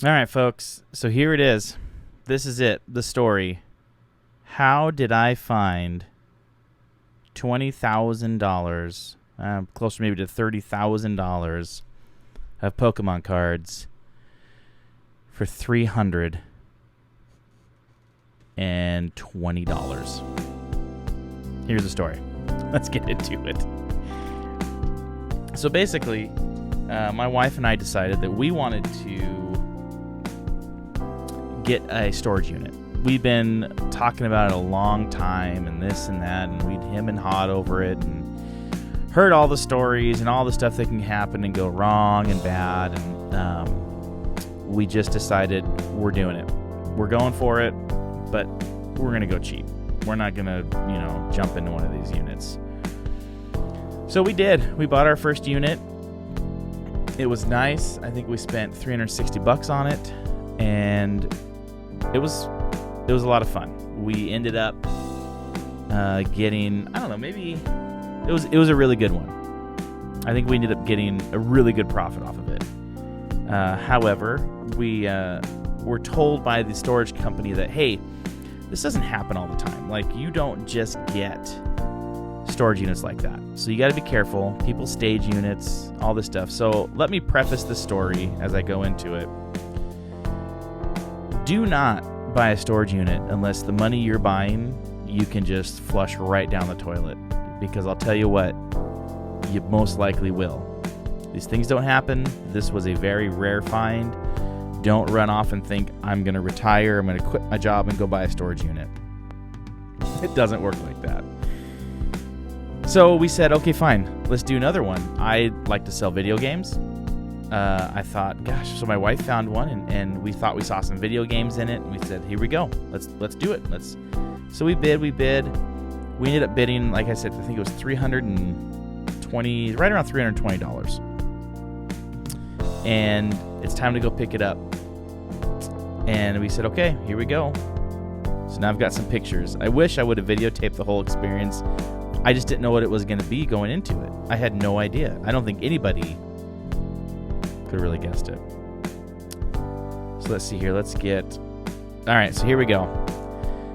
All right, folks. So here it is. This is it. The story. How did I find $20,000, closer maybe to $30,000 of Pokemon cards for $320? Here's the story. Let's get into it. So basically, my wife and I decided that we wanted to get a storage unit. We've been talking about it a long time and this and that, and we'd him and hawed over it and heard all the stories and all the stuff that can happen and go wrong and bad, and we just decided we're doing it. We're going for it, but we're going to go cheap. We're not going to, jump into one of these units. So we did. We bought our first unit. It was nice. I think we spent $360 on it, and it was a lot of fun. We ended up getting, I don't know, maybe it was a really good one. I think we ended up getting a really good profit off of it. However, we were told by the storage company that, hey, this doesn't happen all the time. Like, you don't just get storage units like that. So you got to be careful. People stage units, all this stuff. So let me preface the story as I go into it. Do not buy a storage unit unless the money you're buying you can just flush right down the toilet, because I'll tell you what, you most likely will. These things don't happen. This was a very rare find. Don't run off and think, I'm going to retire, I'm going to quit my job and go buy a storage unit. It doesn't work like that. So we said, okay, fine, let's do another one. I like to sell video games. I thought, gosh, so my wife found one, and we thought we saw some video games in it, and we said, here we go, let's do it. So we bid. We ended up bidding, like I said, I think it was $320, right around $320. And it's time to go pick it up. And we said, okay, here we go. So now I've got some pictures. I wish I would have videotaped the whole experience. I just didn't know what it was going to be going into it. I had no idea. I don't think anybody could have really guessed it. So let's see here. All right, so here we go.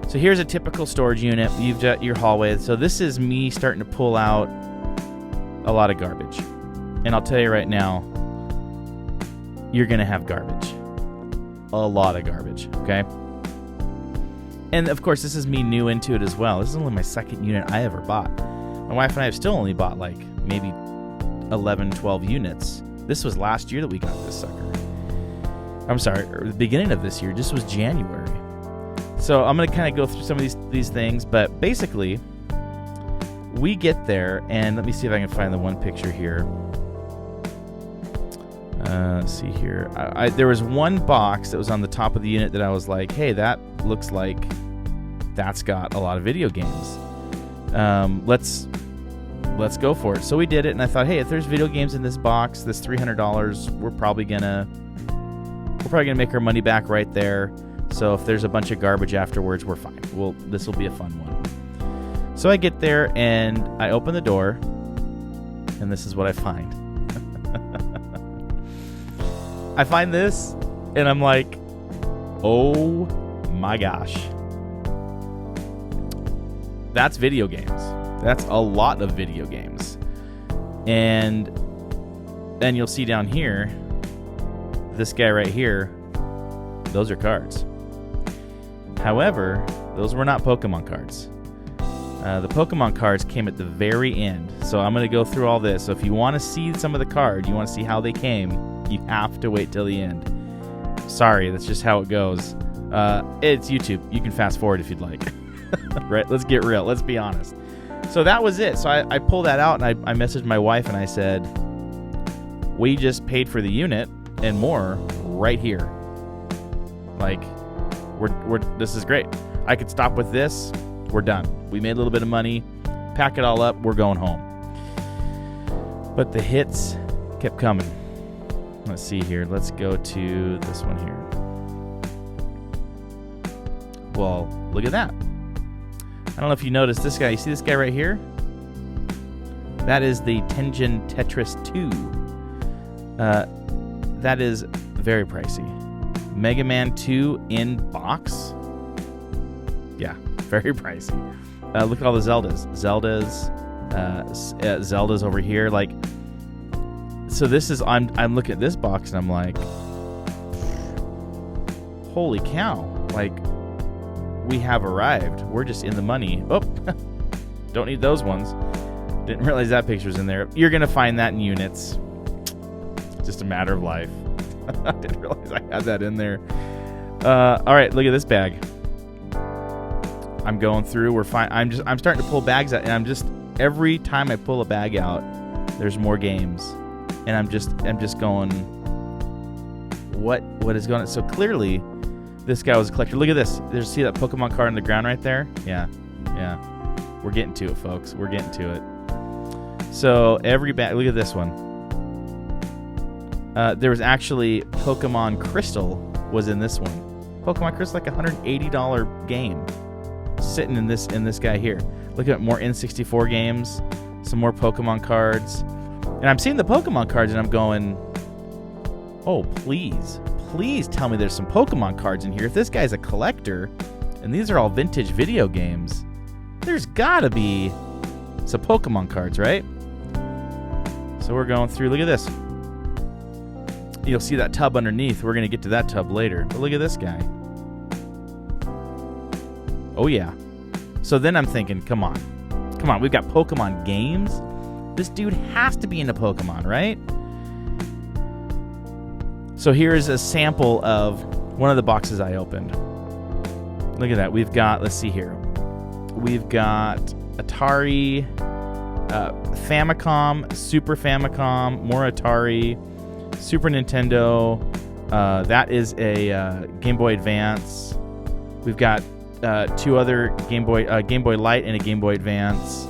So here's a typical storage unit. You've got your hallway. So this is me starting to pull out a lot of garbage. And I'll tell you right now, you're going to have garbage. A lot of garbage, okay? And of course, this is me new into it as well. This is only my second unit I ever bought. My wife and I have still only bought like maybe 11, 12 units. This was last year that we got this sucker. I'm sorry, the beginning of this year. This was January. So I'm going to kind of go through some of these things, but basically, we get there, and let me see if I can find the one picture here. Let's see here. There was one box that was on the top of the unit that I was like, hey, that looks like that's got a lot of video games. Let's go for it. So we did it, and I thought, hey, if there's video games in this box, this $300, we're probably gonna make our money back right there. So if there's a bunch of garbage afterwards, we're fine. This will be a fun one. So I get there, and I open the door, and this is what I find. I find this, and I'm like, oh my gosh. That's video games. That's a lot of video games. And then you'll see down here, this guy right here, those are cards. However, those were not Pokemon cards. The Pokemon cards came at the very end. So I'm going to go through all this. So if you want to see some of the cards, you want to see how they came, you have to wait till the end. Sorry, that's just how it goes. It's YouTube. You can fast forward if you'd like. Right? Let's get real. Let's be honest. So that was it. So I pulled that out, and I messaged my wife, and I said, we just paid for the unit and more right here. Like, this is great. I could stop with this. We're done. We made a little bit of money. Pack it all up. We're going home. But the hits kept coming. Let's see here. Let's go to this one here. Well, look at that. I don't know if you noticed this guy. You see this guy right here? That is the Tengen Tetris 2. That is very pricey. Mega Man 2 in box. Yeah, very pricey. Look at all the Zeldas. Zelda's over here. Like, so this is, I'm looking at this box and I'm like, holy cow. Like, we have arrived. We're just in the money. Oh, don't need those ones. Didn't realize that picture's in there. You're going to find that in units. Just a matter of life. I didn't realize I had that in there. All right, look at this bag. I'm going through. We're fine. I'm starting to pull bags out, and I'm just, every time I pull a bag out, there's more games, and I'm just going, what is going on? So clearly, this guy was a collector. Look at this. See that Pokemon card on the ground right there? Yeah. We're getting to it, folks. We're getting to it. So every bag. Look at this one. There was actually Pokemon Crystal was in this one. Pokemon Crystal, like $180 game, sitting in this guy here. Look at more N64 games, some more Pokemon cards, and I'm seeing the Pokemon cards, and I'm going, oh please tell me there's some Pokemon cards in here. If this guy's a collector, and these are all vintage video games, there's gotta be some Pokemon cards, right? So we're going through. Look at this. You'll see that tub underneath. We're going to get to that tub later. But look at this guy. Oh, yeah. So then I'm thinking, come on. We've got Pokemon games. This dude has to be into Pokemon, right? So here's a sample of one of the boxes I opened. Look at that. We've got, let's see here. We've got Atari, Famicom, Super Famicom, more Atari, Super Nintendo. That is a Game Boy Advance. We've got two other Game Boy Light and a Game Boy Advance.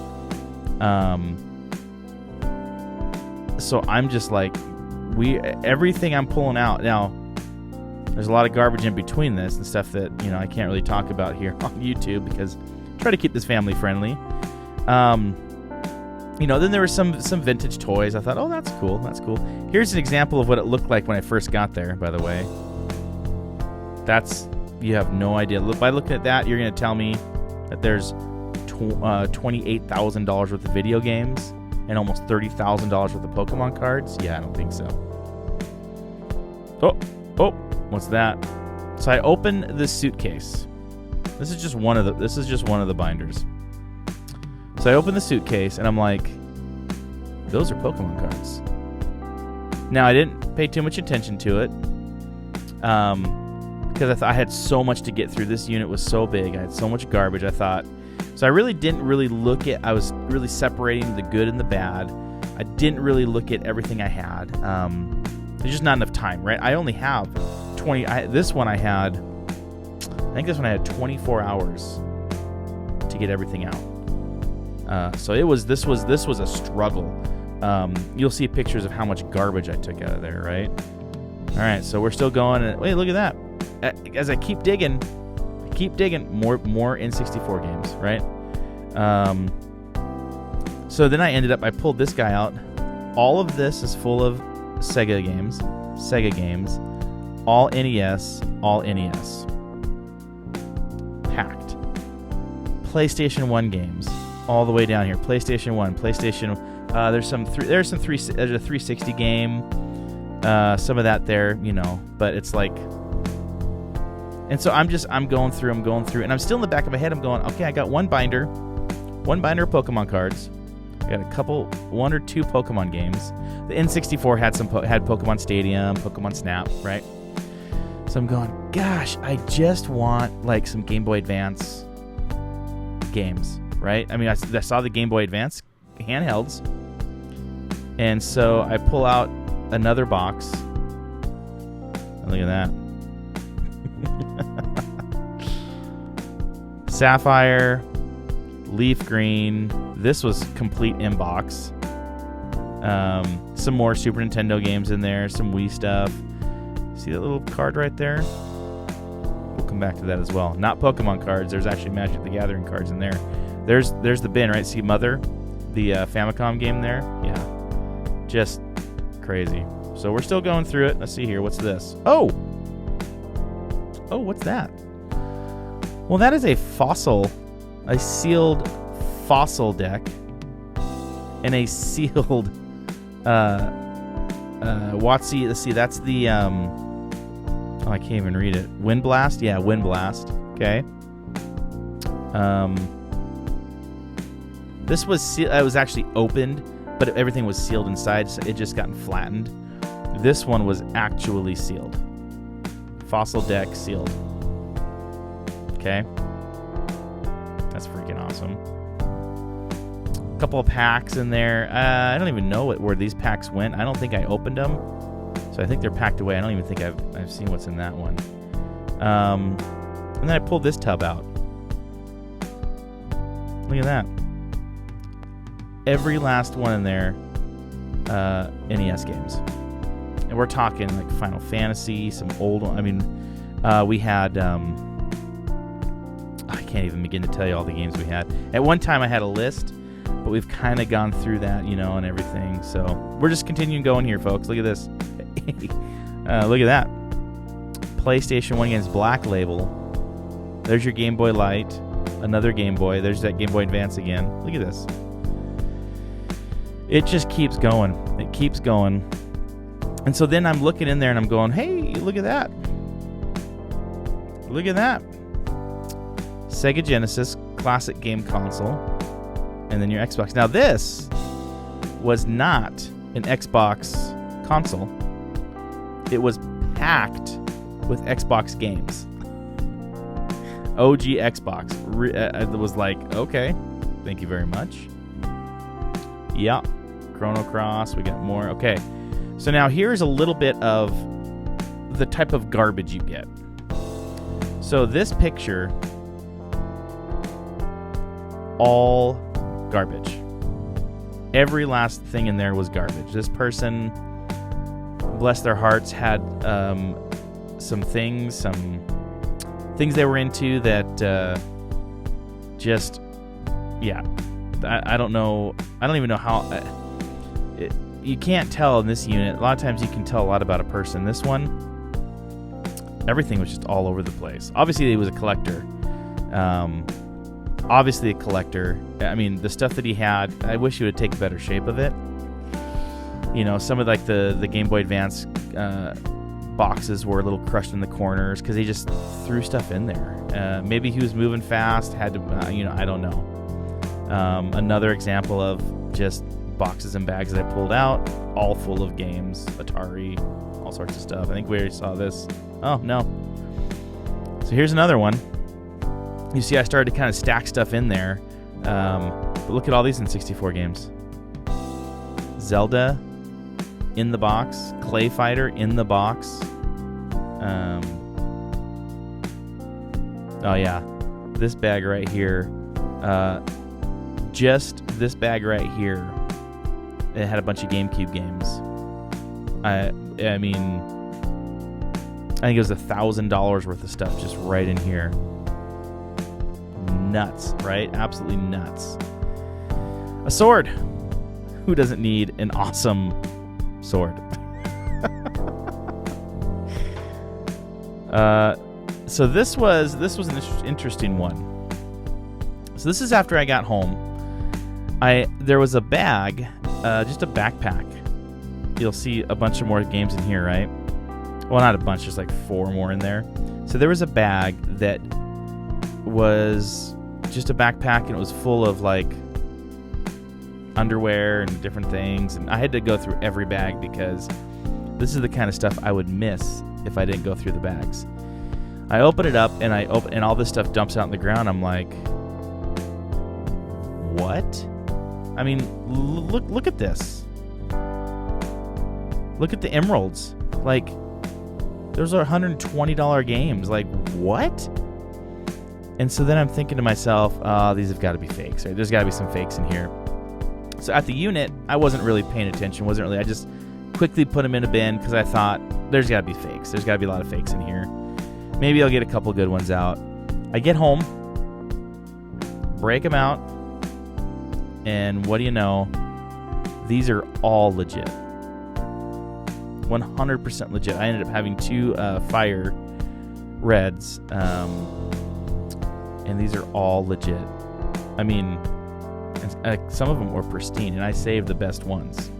So I'm just like, everything I'm pulling out now. There's a lot of garbage in between this and stuff that I can't really talk about here on YouTube because I try to keep this family friendly. Then there were some vintage toys. I thought, oh, that's cool. Here's an example of what it looked like when I first got there, by the way. You have no idea. By looking at that, you're going to tell me that there's $28,000 worth of video games and almost $30,000 worth of Pokemon cards? Yeah, I don't think so. Oh, what's that? So I open this suitcase. This is just one of the binders. So I open the suitcase, and I'm like, those are Pokemon cards. Now, I didn't pay too much attention to it because I had so much to get through. This unit was so big. I had so much garbage, I thought. So I really didn't look at, I was really separating the good and the bad. I didn't really look at everything I had. There's just not enough time, right? I only have 20. I think this one I had 24 hours to get everything out. So this was a struggle. You'll see pictures of how much garbage I took out of there, right? All right, so we're still going. And wait, look at that. As I keep digging, more N64 games, right? So then I pulled this guy out. All of this is full of Sega games, all NES, packed. PlayStation 1 games. All the way down here, PlayStation 1, PlayStation. There's a 360 game, some of that there, but it's like, and so I'm going through, and I'm still in the back of my head. I'm going, okay, I got one binder of Pokemon cards. I got one or two Pokemon games. The N64 had Pokemon Stadium, Pokemon Snap, right? So I'm going, gosh, I just want like some Game Boy Advance games. Right? I mean, I saw the Game Boy Advance handhelds. And so I pull out another box. Look at that. Sapphire, Leaf Green. This was complete inbox. Some more Super Nintendo games in there. Some Wii stuff. See that little card right there? We'll come back to that as well. Not Pokemon cards. There's actually Magic the Gathering cards in there. There's the bin, right? See Mother, the Famicom game there? Yeah. Just crazy. So we're still going through it. Let's see here. What's this? Oh! Oh, what's that? Well, that is a sealed fossil deck, and a sealed WotC. Let's see, that's the I can't even read it. Wind Blast? Yeah, Wind Blast. Okay. This was it was actually opened, but everything was sealed inside, so it just gotten flattened. This one was actually sealed. Fossil deck sealed. Okay. That's freaking awesome. A couple of packs in there. I don't even know where these packs went. I don't think I opened them. So I think they're packed away. I don't even think I've seen what's in that one. And then I pulled this tub out. Look at that. Every last one in there, NES games. And we're talking like Final Fantasy, some old one. I mean, we had... I can't even begin to tell you all the games we had. At one time I had a list, but we've kind of gone through that, and everything. So we're just continuing going here, folks. Look at this. Look at that. PlayStation 1 games, Black Label. There's your Game Boy Light. Another Game Boy. There's that Game Boy Advance again. Look at this. It just keeps going. It keeps going. And so then I'm looking in there and I'm going, hey, look at that. Look at that. Sega Genesis classic game console. And then your Xbox. Now this was not an Xbox console. It was packed with Xbox games. OG Xbox. It was like, okay, thank you very much. Yeah, Chrono Cross. We got more. Okay, so now here's a little bit of the type of garbage you get. So this picture, all garbage. Every last thing in there was garbage. This person, bless their hearts, had some things they were into that just, yeah. I don't know. I don't even know how. You can't tell in this unit. A lot of times you can tell a lot about a person. This one, everything was just all over the place. Obviously, he was a collector. Obviously, a collector. I mean, the stuff that he had, I wish he would take better shape of it. Some of like the Game Boy Advance boxes were a little crushed in the corners because he just threw stuff in there. Maybe he was moving fast, had to, I don't know. Another example of just boxes and bags that I pulled out, all full of games, Atari, all sorts of stuff. I think we already saw this. Oh, no. So here's another one. You see I started to kind of stack stuff in there. But look at all these N64 games. Zelda in the box. Clay Fighter in the box. Oh, yeah. This bag right here. Just this bag right here, it had a bunch of GameCube games. I mean, I think it was $1,000 worth of stuff just right in here. Nuts, right? Absolutely nuts. A sword. Who doesn't need an awesome sword? So this was an interesting one. So this is after I got home. There was a bag, just a backpack. You'll see a bunch of more games in here, right? Well, not a bunch, just like 4 more in there. So there was a bag that was just a backpack, and it was full of like underwear and different things. And I had to go through every bag because this is the kind of stuff I would miss if I didn't go through the bags. I open it up, and and all this stuff dumps out on the ground. I'm like, what? I mean, look at this. Look at the emeralds. Like, those are $120 games. Like, what? And so then I'm thinking to myself, these have got to be fakes, right? There's got to be some fakes in here. So at the unit, I wasn't really paying attention. I just quickly put them in a bin because I thought, there's got to be fakes. There's got to be a lot of fakes in here. Maybe I'll get a couple good ones out. I get home, break them out, and what do you know? These are all legit. 100% legit. I ended up having 2 fire reds, and these are all legit. I mean, some of them were pristine, and I saved the best ones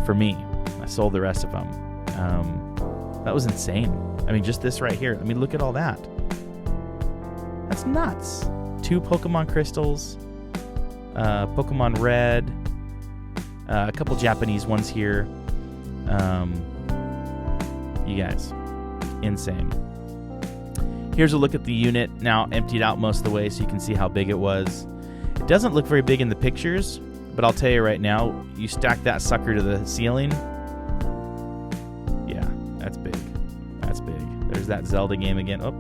for me. I sold the rest of them. That was insane. I mean, just this right here. I mean, look at all that. That's nuts. 2 Pokemon crystals, Pokemon Red, a couple Japanese ones here. You guys, insane. Here's a look at the unit now emptied out most of the way so you can see how big it was. It doesn't look very big in the pictures, but I'll tell you right now, you stack that sucker to the ceiling. Yeah, that's big. That's big. There's that Zelda game again. Oh,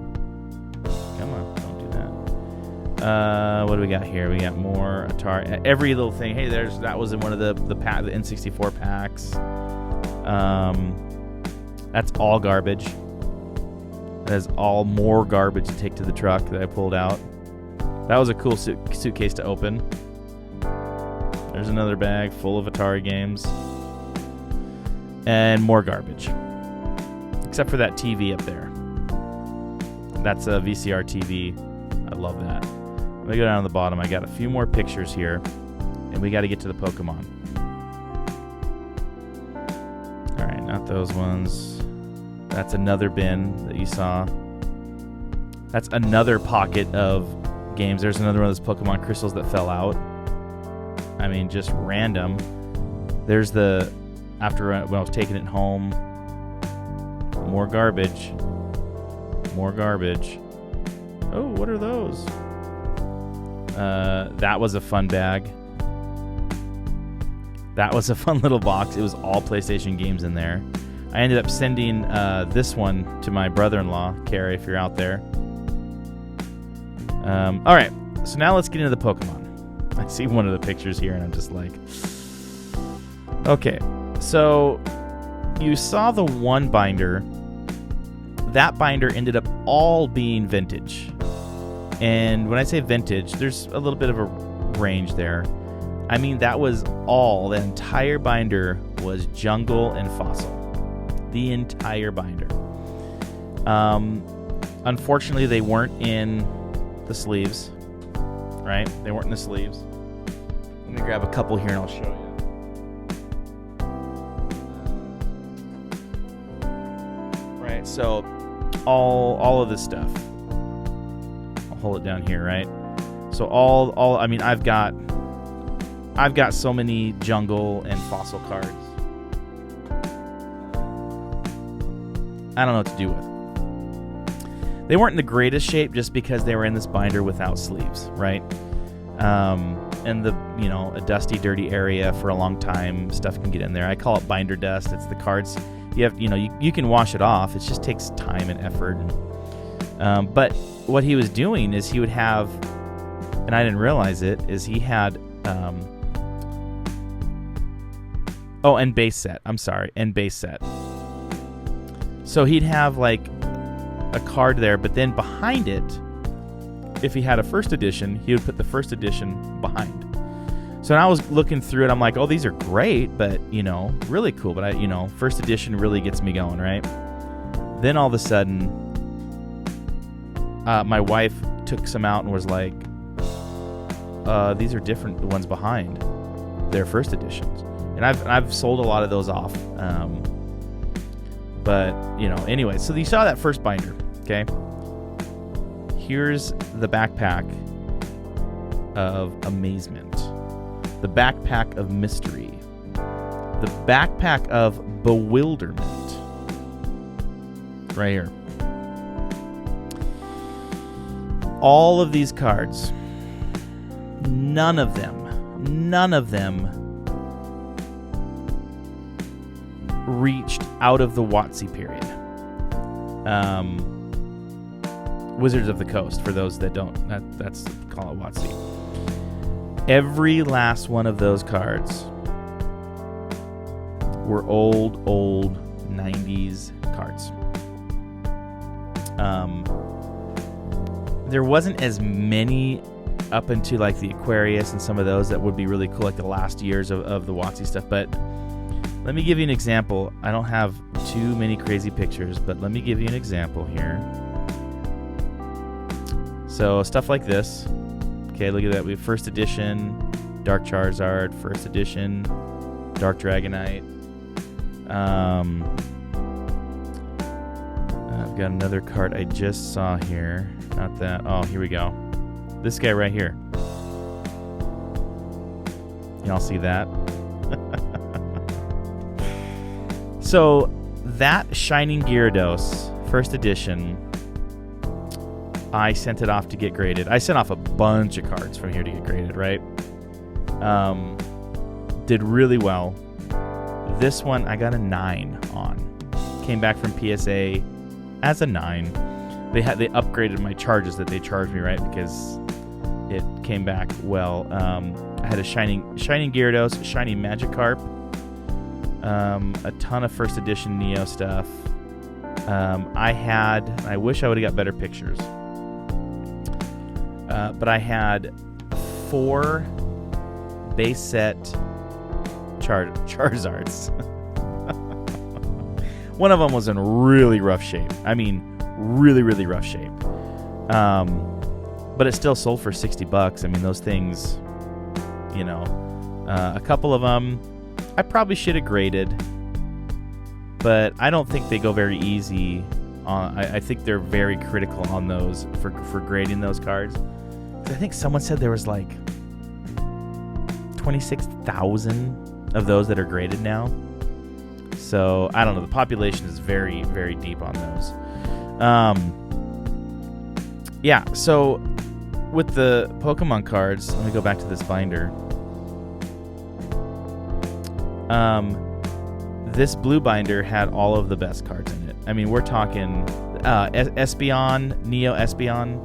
come on, don't do that. What do we got here? We got more Atari. Every little thing. Hey, that was in one of the N64 packs. That's all garbage. That is all more garbage to take to the truck that I pulled out. That was a cool suitcase to open. There's another bag full of Atari games. And more garbage. Except for that TV up there. That's a VCR TV. I love that. Let me go down to the bottom. I got a few more pictures here. And we got to get to the Pokemon. Alright, not those ones. That's another bin that you saw. That's another pocket of games. There's another one of those Pokemon crystals that fell out. I mean, just random. There's the, after when I was taking it home, more garbage. More garbage. Oh, what are those? That was a fun bag. That was a fun little box. It was all PlayStation games in there. I ended up sending this one to my brother-in-law, Carrie, if you're out there. All right, so now let's get into the Pokemon. I see one of the pictures here, and I'm just like... Okay, so you saw the one binder. That binder ended up all being vintage. And when I say vintage, there's a little bit of a range there. I mean, that was all. The entire binder was jungle and fossil. The entire binder. Unfortunately, they weren't in the sleeves, right? They weren't in the sleeves. Let me grab a couple here and I'll show you. Right, so all of this stuff. I'll hold it down here, right? So all I mean, I've got so many jungle and fossil cards. I don't know what to do with. They weren't in the greatest shape just because they were in this binder without sleeves, right? And a dusty, dirty area for a long time, stuff can get in there. I call it binder dust. It's the cards you can wash it off. It just takes time and effort. But what he was doing is he would have, and I didn't realize it, is he had and base set. I'm sorry, and base set. So he'd have like a card there, but then behind it, if he had a first edition, he would put the first edition behind. So when I was looking through it, I'm like, oh, these are great, but, really cool. But first edition really gets me going, right? Then all of a sudden, my wife took some out and was like, these are different, the ones behind. They're first editions. And I've sold a lot of those off. But, anyway, so you saw that first binder, okay? Here's the backpack of amazement. The backpack of mystery. The backpack of bewilderment. Right here. All of these cards, none of them reached out of the WotC period. Wizards of the Coast, for those that don't, that's call it WotC. Every last one of those cards were old 90s cards. There wasn't as many up into like the Aquarius and some of those that would be really cool, like the last years of the WotC stuff. But let me give you an example. I don't have too many crazy pictures, but let me give you an example here. So stuff like this. Okay, look at that. We have first edition Dark Charizard, first edition Dark Dragonite. I've got another card I just saw here. Not that. Oh, here we go. This guy right here. Y'all see that? So that Shining Gyarados, first edition, I sent it off to get graded. I sent off a bunch of cards from here to get graded, right? Did really well. This one I got a 9 on. Came back from PSA as a 9. They upgraded my charges that they charged me, right? Because it came back well. I had a Shining Gyarados, Shiny Magikarp, a ton of first edition Neo stuff. I wish I would have got better pictures. But I had 4 base set Charizards. One of them was in really rough shape. I mean, really, really rough shape. But it still sold for $60. I mean, those things, you know, a couple of them I probably should have graded, but I don't think they go very easy. I think they're very critical on those for grading those cards. I think someone said there was like 26,000 of those that are graded now. So I don't know. The population is very, very deep on those. Yeah. So with the Pokemon cards, let me go back to this binder. This blue binder had all of the best cards in it. I mean, we're talking Espeon, Neo Espeon.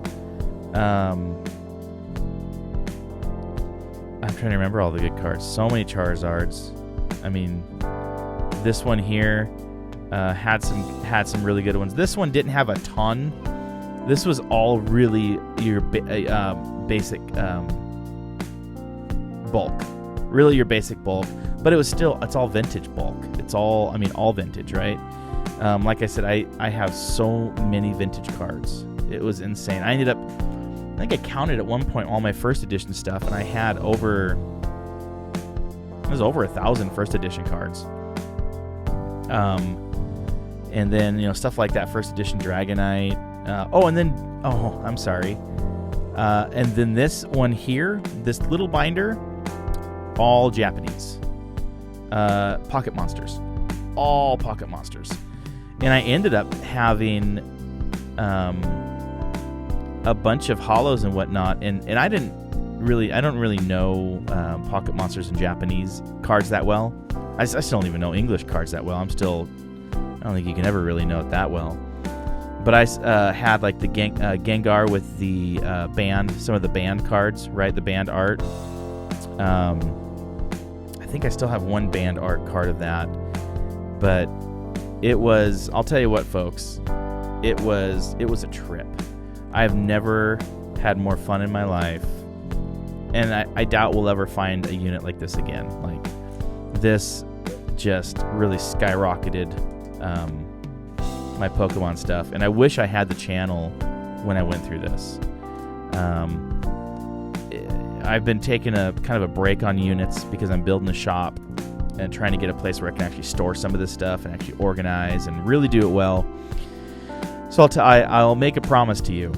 I'm trying to remember all the good cards. So many Charizards. I mean, this one here had some really good ones. This one didn't have a ton. This was all really your basic bulk. Really your basic bulk. But it's all vintage bulk. It's all vintage, right? Like I said, I have so many vintage cards. It was insane. I think I counted at one point all my first edition stuff, and I had over 1,000 first edition cards. And then, you know, stuff like that, first edition Dragonite. I'm sorry. And then this one here, this little binder, all Japanese. Pocket Monsters. All Pocket Monsters. And I ended up having a bunch of holos and whatnot, and I don't really know Pocket Monsters and Japanese cards that well. I still don't even know English cards that well. I don't think you can ever really know it that well. But I had like the Gengar with the band, some of the band cards, right? The band art. I think I still have one band art card of that. But I'll tell you what, folks, it was a trip. I've never had more fun in my life. And I doubt we'll ever find a unit like this again. Like, this just really skyrocketed my Pokemon stuff, and I wish I had the channel when I went through this. I've been taking a kind of a break on units because I'm building a shop and trying to get a place where I can actually store some of this stuff and actually organize and really do it well. So I'll make a promise to you.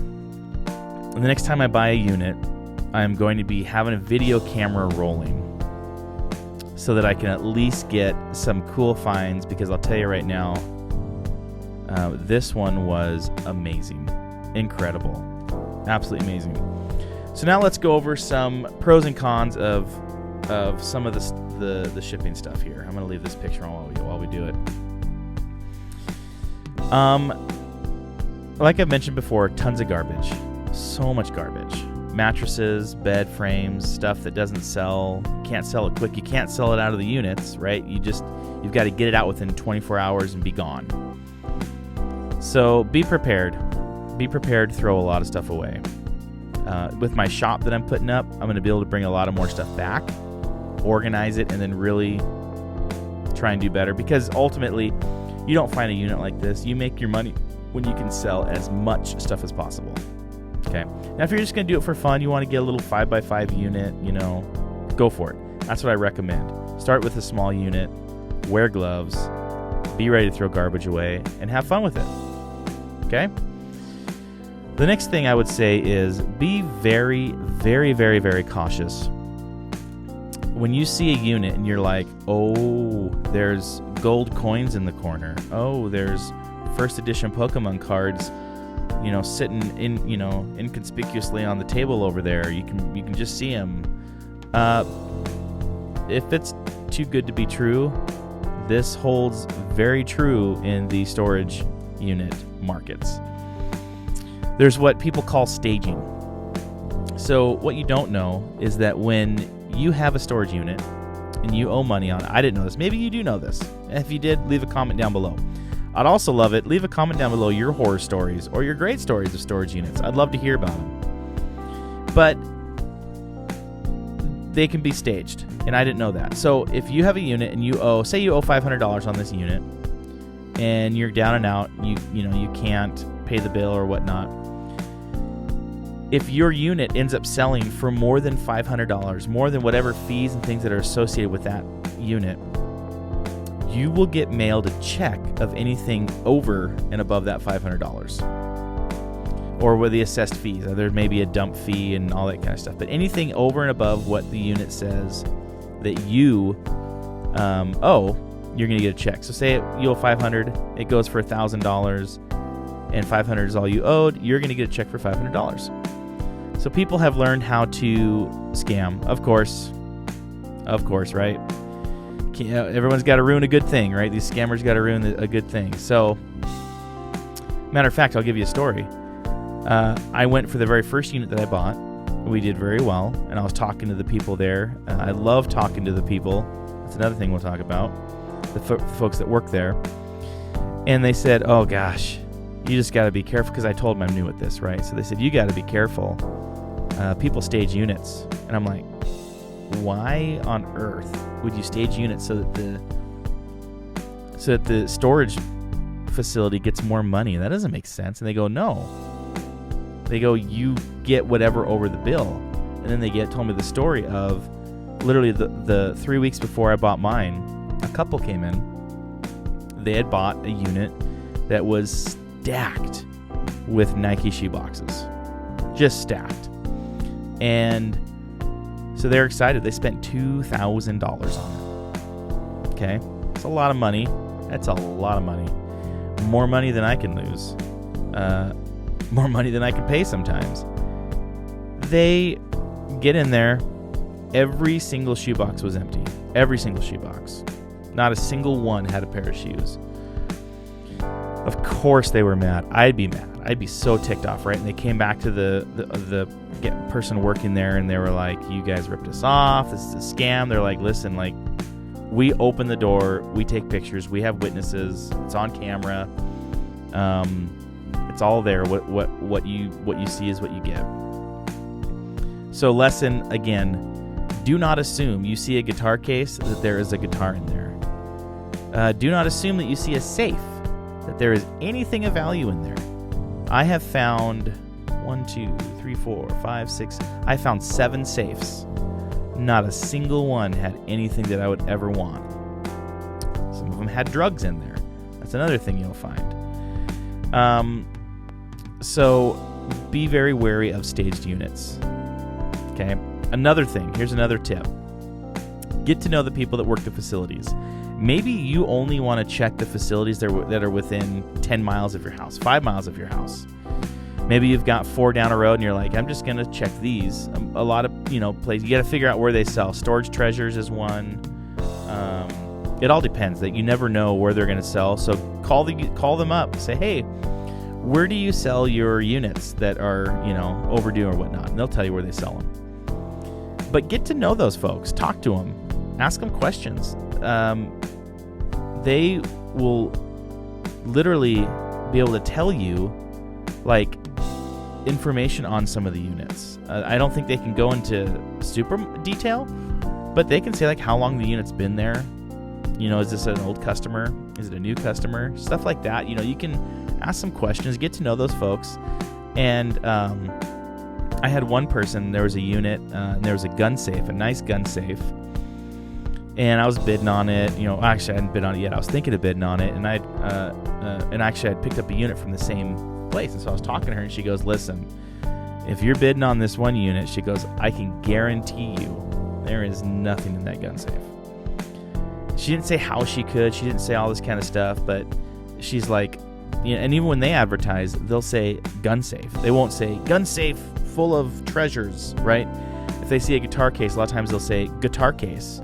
The next time I buy a unit, I'm going to be having a video camera rolling so that I can at least get some cool finds, because I'll tell you right now, this one was amazing. Incredible. Absolutely amazing. So now let's go over some pros and cons of some of the shipping stuff here. I'm going to leave this picture on while we do it. Like I've mentioned before, tons of garbage. So much garbage. Mattresses, bed frames, stuff that doesn't sell. You can't sell it quick. You can't sell it out of the units, right? You've got to get it out within 24 hours and be gone. So be prepared. Be prepared to throw a lot of stuff away. With my shop that I'm putting up, I'm going to be able to bring a lot of more stuff back, organize it, and then really try and do better. Because ultimately, you don't find a unit like this. You make your money when you can sell as much stuff as possible. Okay. Now, if you're just going to do it for fun, you want to get a little 5x5 unit, go for it. That's what I recommend. Start with a small unit, wear gloves, be ready to throw garbage away, and have fun with it. Okay? The next thing I would say is be very, very, very, very cautious. When you see a unit and you're like, oh, there's gold coins in the corner. Oh, there's first edition Pokemon cards, sitting inconspicuously on the table over there. You can just see them. If it's too good to be true, this holds very true in the storage unit markets. There's what people call staging. So what you don't know is that when you have a storage unit and you owe money on it, I didn't know this. Maybe you do know this. If you did, leave a comment down below. I'd also love it. Leave a comment down below your horror stories or your great stories of storage units. I'd love to hear about them. But they can be staged, and I didn't know that. So if you have a unit and you owe $500 on this unit, and you're down and out, you can't pay the bill or whatnot. If your unit ends up selling for more than $500, more than whatever fees and things that are associated with that unit, you will get mailed a check of anything over and above that $500. Or with the assessed fees. There may be a dump fee and all that kind of stuff. But anything over and above what the unit says that you owe, you're going to get a check. So say you owe $500, it goes for $1,000, and $500 is all you owed, you're going to get a check for $500. So people have learned how to scam. Of course, right? Everyone's got to ruin a good thing, right? These scammers got to ruin a good thing. So, matter of fact, I'll give you a story. I went for the very first unit that I bought. We did very well, and I was talking to the people there. I love talking to the people. That's another thing we'll talk about, the folks that work there. And they said, oh gosh, you just got to be careful, because I told them I'm new at this, right? So they said, you got to be careful. People stage units. And I'm like, why on earth would you stage units so that the storage facility gets more money? That doesn't make sense. And they go, no. They go, you get whatever over the bill. And then they told me the story of literally the 3 weeks before I bought mine, a couple came in. They had bought a unit that was stacked with Nike shoe boxes. Just stacked. And so they're excited. They spent $2,000 on it. Okay? It's a lot of money. That's a lot of money. More money than I can lose. More money than I can pay sometimes. They get in there. Every single shoebox was empty. Every single shoebox. Not a single one had a pair of shoes. Of course they were mad. I'd be mad. I'd be so ticked off, right? And they came back to the person working there, and they were like, you guys ripped us off. This is a scam. They're like, listen, like, we open the door. We take pictures. We have witnesses. It's on camera. It's all there. What you see is what you get. So lesson again, do not assume you see a guitar case that there is a guitar in there. Do not assume that you see a safe, that there is anything of value in there. I have found 1, 2, 3, 4, 5, 6. I found 7 safes. Not a single one had anything that I would ever want. Some of them had drugs in there. That's another thing you'll find. So be very wary of staged units. Okay. Another thing. Here's another tip. Get to know the people that work the facilities. Maybe you only want to check the facilities that are within 10 miles of your house, 5 miles of your house. Maybe you've got 4 down a road and you're like, I'm just going to check these. A lot of, places, you got to figure out where they sell. Storage Treasures is one. It all depends. That you never know where they're going to sell. So call them up. Say, hey, where do you sell your units that are, overdue or whatnot? And they'll tell you where they sell them. But get to know those folks. Talk to them. Ask them questions. They will literally be able to tell you, like, information on some of the units. I don't think they can go into super detail, but they can say, like, how long the unit's been there. Is this an old customer? Is it a new customer? Stuff like that. You can ask some questions, get to know those folks. And I had one person, there was a unit, and there was a gun safe, a nice gun safe. And I was bidding on it. Actually, I hadn't bid on it yet. I was thinking of bidding on it. And I'd picked up a unit from the same place. And so I was talking to her, and she goes, listen, if you're bidding on this one unit, she goes, I can guarantee you there is nothing in that gun safe. She didn't say how she could. She didn't say all this kind of stuff. But she's like, and even when they advertise, they'll say gun safe. They won't say gun safe full of treasures, right? If they see a guitar case, a lot of times they'll say guitar case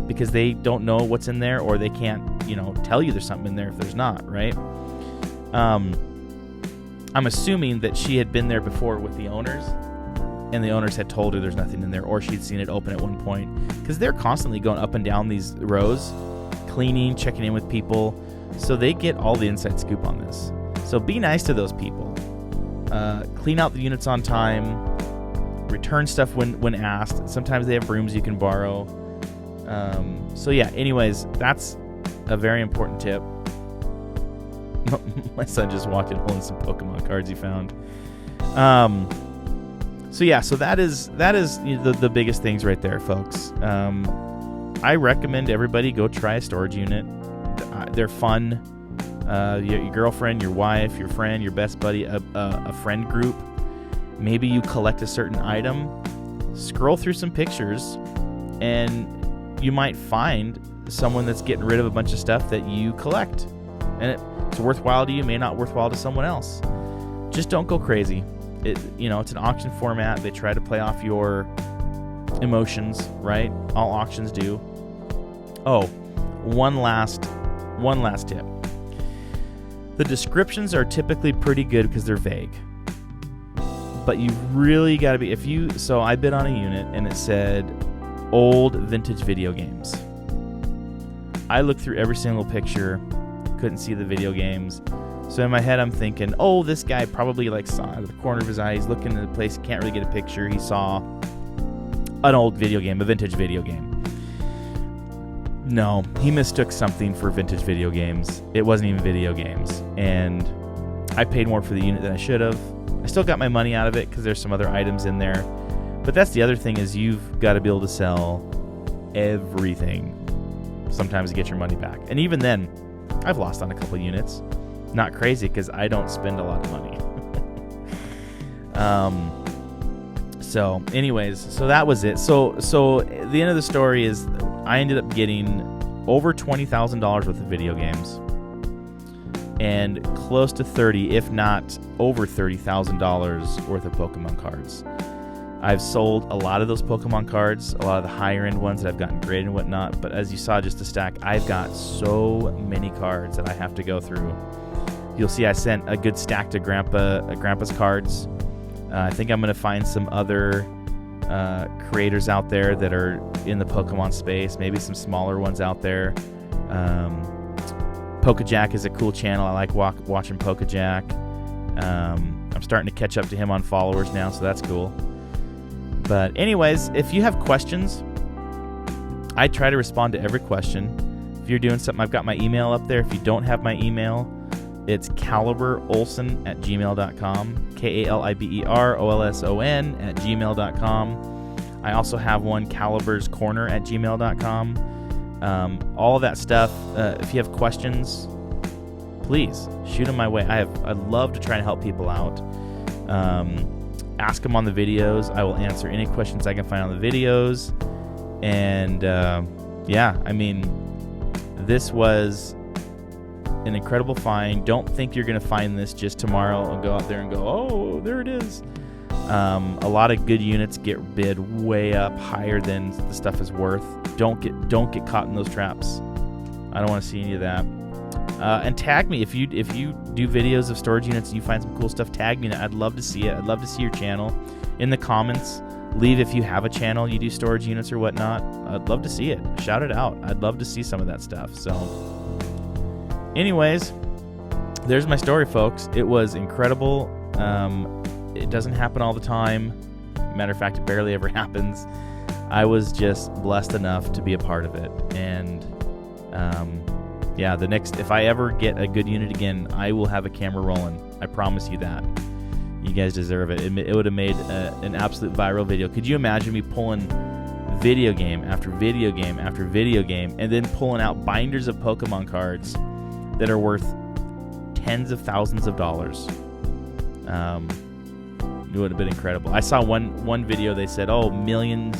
because they don't know what's in there, or they can't, tell you there's something in there if there's not, right? I'm assuming that she had been there before with the owners, and the owners had told her there's nothing in there, or she'd seen it open at one point, because they're constantly going up and down these rows, cleaning, checking in with people, so they get all the inside scoop on this. So be nice to those people. Clean out the units on time. Return stuff when asked. Sometimes they have brooms you can borrow. So yeah, anyways, that's a very important tip. My son just walked in holding some Pokemon cards he found. So yeah, so that is the biggest things right there, folks. I recommend everybody go try a storage unit. They're fun. Your girlfriend, your wife, your friend, your best buddy, a friend group. Maybe you collect a certain item. Scroll through some pictures, and you might find someone that's getting rid of a bunch of stuff that you collect. And it's worthwhile to you, may not worthwhile to someone else. Just don't go crazy. It's an auction format. They try to play off your emotions, right? All auctions do. Oh, one last tip. The descriptions are typically pretty good because they're vague. But you've really got to be, so I bid on a unit and it said old vintage video games. I looked through every single picture, couldn't see the video games. So in my head I'm thinking, oh, this guy probably saw out of the corner of his eye, he's looking at the place, can't really get a picture, he saw an old video game, a vintage video game. No, he mistook something for vintage video games. It wasn't even video games. And I paid more for the unit than I should have. I still got my money out of it because there's some other items in there. But that's the other thing, is you've got to be able to sell everything sometimes to get your money back. And even then, I've lost on a couple units. Not crazy because I don't spend a lot of money. So anyways, so that was it. So the end of the story is I ended up getting over $20,000 worth of video games and close to 30, if not over $30,000 worth of Pokemon cards. I've sold a lot of those Pokemon cards, a lot of the higher end ones that I've gotten graded and whatnot, but as you saw just a stack, I've got so many cards that I have to go through. You'll see I sent a good stack to Grandpa's cards. I think I'm going to find some other creators out there that are in the Pokemon space, maybe some smaller ones out there. Pokejack is a cool channel. I like watching Pokejack. I'm starting to catch up to him on followers now, so that's cool. But anyways, if you have questions, I try to respond to every question. If you're doing something, I've got my email up there. If you don't have my email, it's caliberolson@gmail.com, KALIBEROLSON@gmail.com. I also have one, caliberscorner@gmail.com. All of that stuff. If you have questions, please shoot them my way. I'd love to try and help people out. Ask them on the videos. I will answer any questions I can find on the videos. And this was an incredible find. Don't think you're going to find this just tomorrow and go out there and go, oh, there it is. A lot of good units get bid way up higher than the stuff is worth. Don't get caught in those traps. I don't want to see any of that. And tag me if you do videos of storage units and you find some cool stuff. Tag me. I'd love to see it. I'd love to see your channel in the comments. Leave if you have a channel you do storage units or whatnot. I'd love to see it. Shout it out. I'd love to see some of that stuff. So anyways, there's my story, folks. It was incredible. It doesn't happen all the time. Matter of fact, it barely ever happens. I was just blessed enough to be a part of it. And if I ever get a good unit again, I will have a camera rolling. I promise you that. You guys deserve it. It would have made an absolute viral video. Could you imagine me pulling video game after video game after video game and then pulling out binders of Pokemon cards that are worth tens of thousands of dollars? It would have been incredible. I saw one video. They said, "Oh, $1 million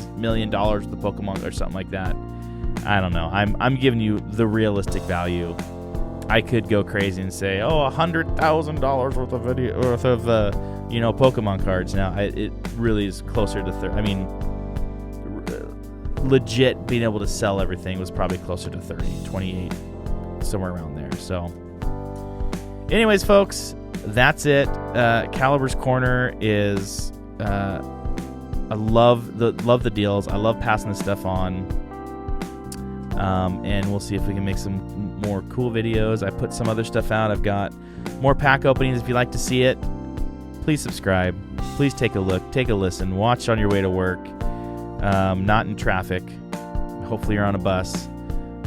worth of Pokemon," or something like that. I don't know. I'm giving you the realistic value. I could go crazy and say, "Oh, $100,000 worth of Pokemon cards." Now, it really is closer to 30. I mean, legit being able to sell everything was probably closer to 30, 28, somewhere around there. So, anyways, folks, that's it. Caliber's Corner is. I love the deals. I love passing this stuff on. And we'll see if we can make some more cool videos. I put some other stuff out. I've got more pack openings. If you'd like to see it, please subscribe. Please take a look. Take a listen. Watch on your way to work. Not in traffic. Hopefully you're on a bus.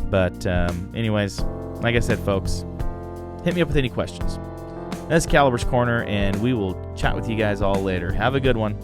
But anyways, like I said, folks, hit me up with any questions. That's Caliber's Corner, and we will chat with you guys all later. Have a good one.